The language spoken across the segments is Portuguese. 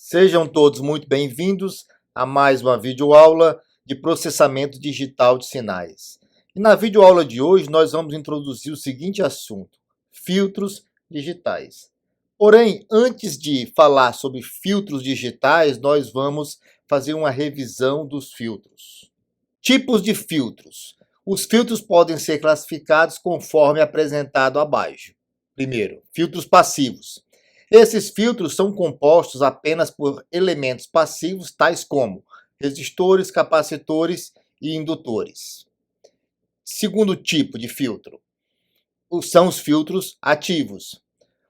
Sejam todos muito bem-vindos a mais uma videoaula de processamento digital de sinais. E na videoaula de hoje nós vamos introduzir o seguinte assunto: filtros digitais. Porém, antes de falar sobre filtros digitais, nós vamos fazer uma revisão dos filtros. Tipos de filtros. Os filtros podem ser classificados conforme apresentado abaixo. Primeiro, filtros passivos. Esses filtros são compostos apenas por elementos passivos, tais como resistores, capacitores e indutores. Segundo tipo de filtro são os filtros ativos.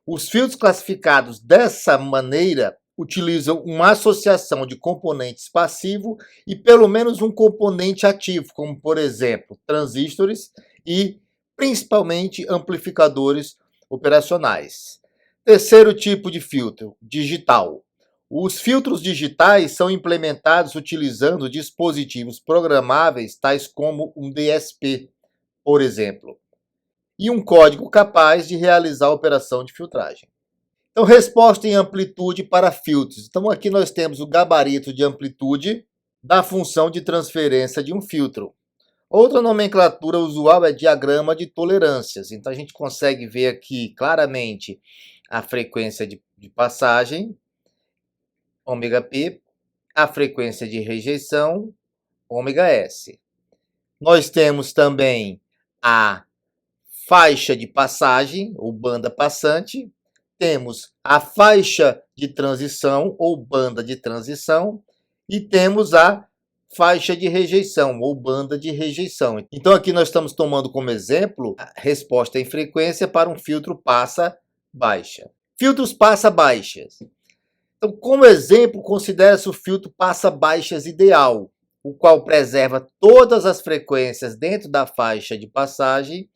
Os filtros classificados dessa maneira utilizam uma associação de componentes passivo e pelo menos um componente ativo, como por exemplo, transistores e principalmente amplificadores operacionais. Terceiro tipo de filtro, digital. Os filtros digitais são implementados utilizando dispositivos programáveis, tais como um DSP, por exemplo, e um código capaz de realizar a operação de filtragem. Então, resposta em amplitude para filtros. Então, aqui nós temos o gabarito de amplitude da função de transferência de um filtro. Outra nomenclatura usual é diagrama de tolerâncias. Então, a gente consegue ver aqui claramente a frequência de passagem, ômega-p, a frequência de rejeição, ômega-s. Nós temos também a faixa de passagem, ou banda passante, temos a faixa de transição, ou banda de transição, e temos a faixa de rejeição, ou banda de rejeição. Então, aqui nós estamos tomando como exemplo a resposta em frequência para um filtro passa-baixa. Filtros passa-baixas. Então, como exemplo, considera-se o filtro passa-baixas ideal, o qual preserva todas as frequências dentro da faixa de passagem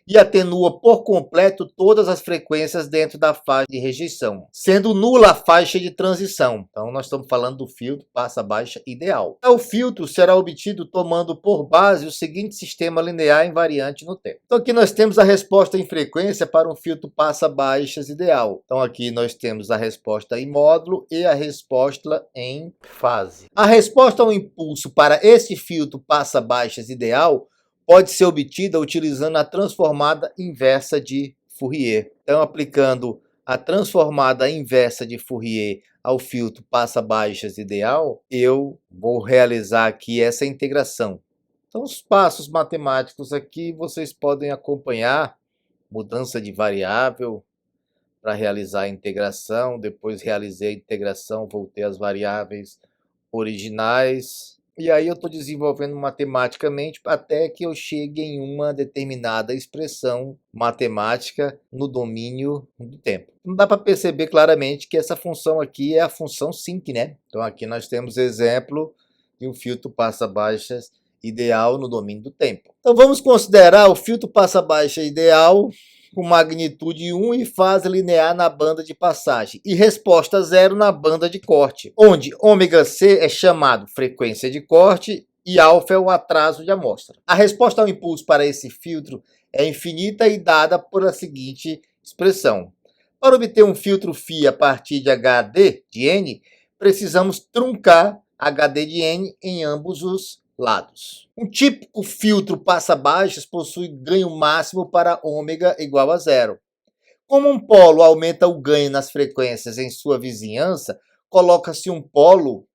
e atenua por completo todas as frequências dentro da faixa de rejeição, sendo nula a faixa de transição. Então, nós estamos falando do filtro passa-baixa ideal. O filtro será obtido tomando por base o seguinte sistema linear invariante no tempo. Então, aqui nós temos a resposta em frequência para um filtro passa-baixas ideal. Então, aqui nós temos a resposta em módulo e a resposta em fase. A resposta ao impulso para esse filtro passa-baixas ideal pode ser obtida utilizando a transformada inversa de Fourier. Então, aplicando a transformada inversa de Fourier ao filtro passa-baixas ideal, eu vou realizar aqui essa integração. Então, os passos matemáticos aqui vocês podem acompanhar: mudança de variável para realizar a integração, depois realizei a integração, voltei às variáveis originais. E aí eu estou desenvolvendo matematicamente até que eu chegue em uma determinada expressão matemática no domínio do tempo. Não dá para perceber claramente que essa função aqui é a função sinc, né? Então aqui nós temos exemplo de um filtro passa-baixas ideal no domínio do tempo. Então vamos considerar o filtro passa-baixa ideal com magnitude 1 e fase linear na banda de passagem e resposta 0 na banda de corte, onde ômega-c é chamado frequência de corte e alfa é o atraso de amostra. A resposta ao impulso para esse filtro é infinita e dada por a seguinte expressão: para obter um filtro φ a partir de HD de n, precisamos truncar HD de n em ambos os lados. Um típico filtro passa-baixas possui ganho máximo para ômega igual a 0. Como um polo aumenta o ganho nas frequências em sua vizinhança, coloca-se um polo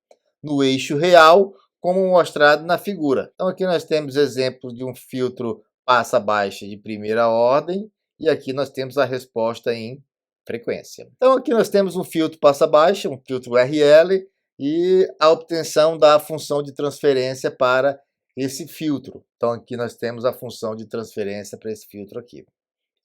no eixo real, como mostrado na figura. Então aqui nós temos exemplo de um filtro passa-baixa de primeira ordem, e aqui nós temos a resposta em frequência. Então aqui nós temos um filtro passa-baixa, um filtro RL, e a obtenção da função de transferência para esse filtro. Então aqui nós temos a função de transferência para esse filtro aqui.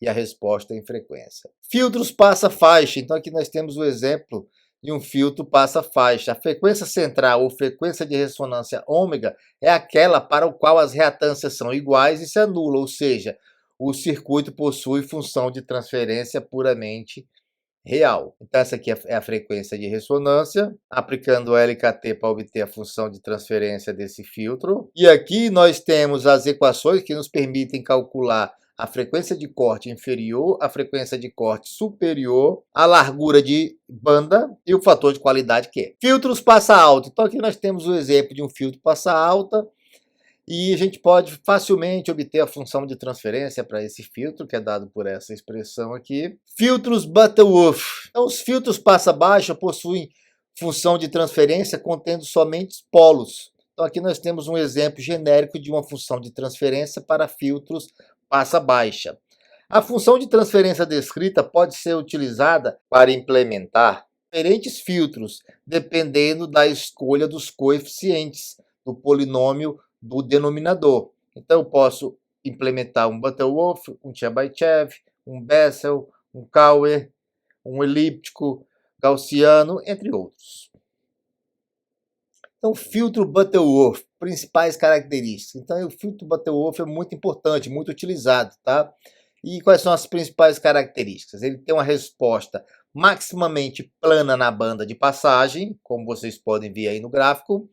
E a resposta em frequência. Filtros passa-faixa. Então aqui nós temos o exemplo de um filtro passa-faixa. A frequência central ou frequência de ressonância ômega é aquela para o qual as reatâncias são iguais e se anula, ou seja, o circuito possui função de transferência puramente real. Então essa aqui é a frequência de ressonância, aplicando o LKT para obter a função de transferência desse filtro. E aqui nós temos as equações que nos permitem calcular a frequência de corte inferior, a frequência de corte superior, a largura de banda e o fator de qualidade que é. Filtros passa alta. Então aqui nós temos o exemplo de um filtro passa alta e a gente pode facilmente obter a função de transferência para esse filtro, que é dado por essa expressão aqui. Filtros Butterworth. Então os filtros passa baixa possuem função de transferência contendo somente polos. Então aqui nós temos um exemplo genérico de uma função de transferência para filtros passa baixa. A função de transferência descrita pode ser utilizada para implementar diferentes filtros, dependendo da escolha dos coeficientes do polinômio do denominador. Então eu posso implementar um Butterworth, um Chebyshev, um Bessel, um Cauer, um elíptico, gaussiano, entre outros. Então, filtro Butterworth, principais características. Então, o filtro Butterworth é muito importante, muito utilizado, tá? E quais são as principais características? Ele tem uma resposta maximamente plana na banda de passagem, como vocês podem ver aí no gráfico,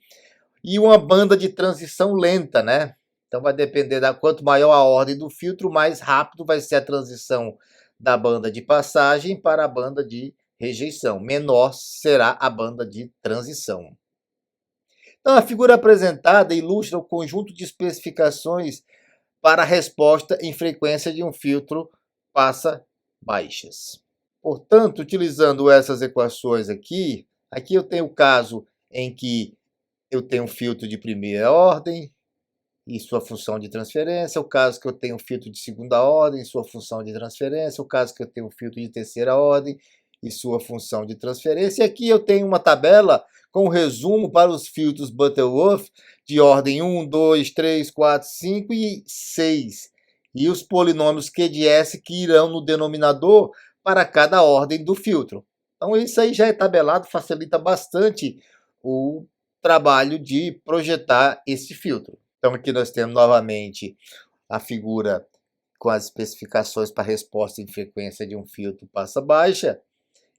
e uma banda de transição lenta, né? Então, vai depender da quanto maior a ordem do filtro, mais rápido vai ser a transição da banda de passagem para a banda de rejeição. Menor será a banda de transição. Então, a figura apresentada ilustra o conjunto de especificações para a resposta em frequência de um filtro passa baixas. Portanto, utilizando essas equações aqui eu tenho o caso em que eu tenho um filtro de primeira ordem e sua função de transferência, o caso que eu tenho um filtro de segunda ordem e sua função de transferência, o caso que eu tenho um filtro de terceira ordem e sua função de transferência. E aqui eu tenho uma tabela com resumo para os filtros Butterworth de ordem 1, 2, 3, 4, 5 e 6. E os polinômios Q de S que irão no denominador para cada ordem do filtro. Então isso aí já é tabelado, facilita bastante o trabalho de projetar esse filtro. Então aqui nós temos novamente a figura com as especificações para resposta em frequência de um filtro passa baixa.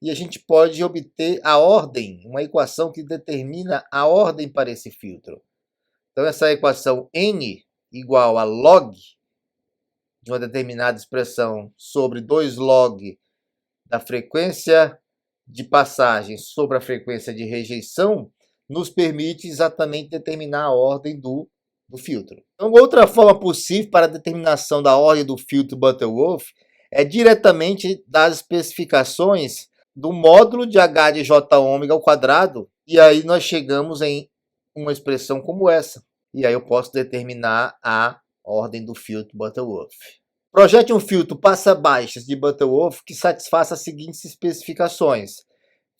E a gente pode obter a ordem, uma equação que determina a ordem para esse filtro. Então, essa equação n igual a log de uma determinada expressão sobre 2 log da frequência de passagem sobre a frequência de rejeição nos permite exatamente determinar a ordem do filtro. Então, outra forma possível para a determinação da ordem do filtro Butterworth é diretamente das especificações do módulo de h de j ômega ao quadrado, e aí nós chegamos em uma expressão como essa. E aí eu posso determinar a ordem do filtro Butterworth. Projete um filtro passa baixas de Butterworth que satisfaça as seguintes especificações: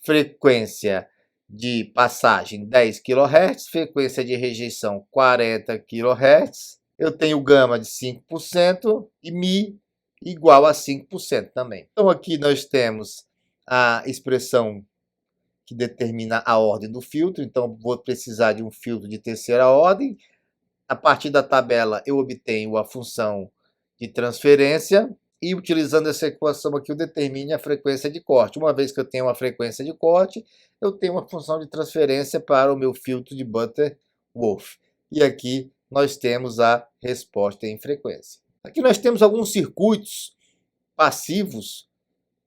frequência de passagem 10 kHz, frequência de rejeição 40 kHz, eu tenho gama de 5% e Mi igual a 5% também. Então aqui nós temos a expressão que determina a ordem do filtro. Então, vou precisar de um filtro de terceira ordem. A partir da tabela, eu obtenho a função de transferência e, utilizando essa equação aqui, eu determino a frequência de corte. Uma vez que eu tenho uma frequência de corte, eu tenho uma função de transferência para o meu filtro de Butterworth. E aqui nós temos a resposta em frequência. Aqui nós temos alguns circuitos passivos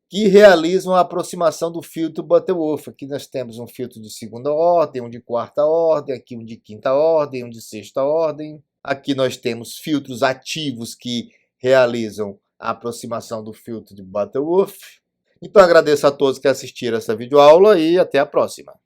que realizam a aproximação do filtro Butterworth. Aqui nós temos um filtro de segunda ordem, um de quarta ordem, aqui um de quinta ordem, um de sexta ordem. Aqui nós temos filtros ativos que realizam a aproximação do filtro de Butterworth. Então agradeço a todos que assistiram essa videoaula e até a próxima.